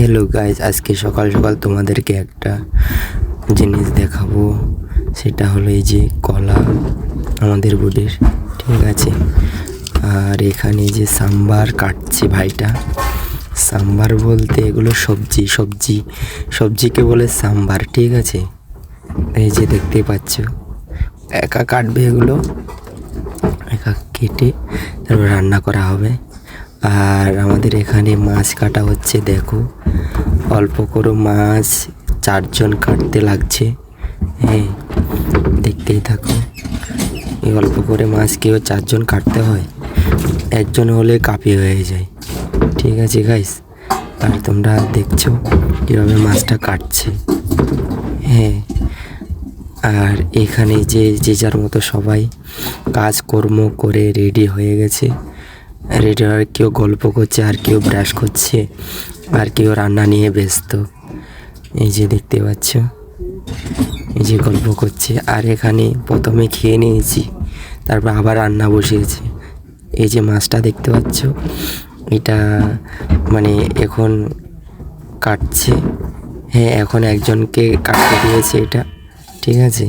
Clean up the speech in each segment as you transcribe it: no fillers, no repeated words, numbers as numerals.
Hello guys, আজকে সকাল সকাল তোমাদেরকে একটা জিনিস দেখাবো। সেটা হলো এই যে কলা আমাদের বুড়ির, ঠিক আছে। আর এখানে যে সাম্বার কাটছে ভাইটা। সাম্বার বলতে এগুলো সবজিকে বলে সাম্বার, ঠিক আছে। এই যে দেখতে পাচ্ছ, একা কাটবে এগুলো, একা কেটে তারপর রান্না করা হবে। আর আমাদের এখানে মাছ কাটা হচ্ছে, দেখো অল্প করে মাছ 4 জন কাটতে লাগছে। হ্যাঁ, দেখতেই থাকো। এই অল্প করে মাছ কেউ 4 জন কাটতে হয়, একজন হলে কাপি হয়ে যায়, ঠিক আছে গাইস। আর তোমরা দেখছো কীভাবে মাছটা কাটছে। হ্যাঁ, আর এখানে যে যার মতো সবাই কাজকর্ম করে রেডি হয়ে গেছে। রেডি আর কেউ গল্প করছে, আর কেউ ব্রাশ করছে, আর কেউ রান্না নিয়ে ব্যস্ত। এই যে দেখতে পাচ্ছ, এই যে গল্প করছে। আর এখানে প্রথমে খেয়ে নিয়েছি, তারপর আবার রান্না বসিয়েছে। এই যে মাছটা দেখতে পাচ্ছ, এটা মানে এখন কাটছে। হ্যাঁ, এখন একজনকে কাটতে দিয়েছে এটা, ঠিক আছে।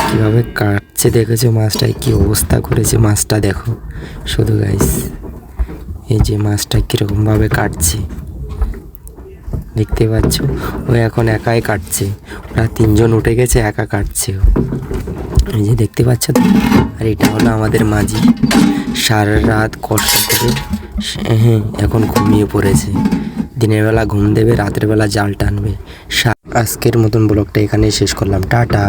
কীভাবে কাটছে দেখেছো, মাছটায় কী অবস্থা করেছে মাছটা, দেখো শুধু গাইস। এই যে মাছটা কীরকমভাবে কাটছে দেখতে পাচ্ছ। ও এখন একাই কাটছে, ওরা 3 জন উঠে গেছে, একা কাটছে ও। এই যে দেখতে পাচ্ছ তো। আর এটা হলো আমাদের মাঝি, সারা রাত কষ্ট করে হ্যাঁ এখন ঘুমিয়ে পড়েছে। দিনের বেলা ঘুম দেবে, রাতের বেলা জাল টানবে। আজকের মতন ব্লগটা এখানেই শেষ করলাম, টাটা।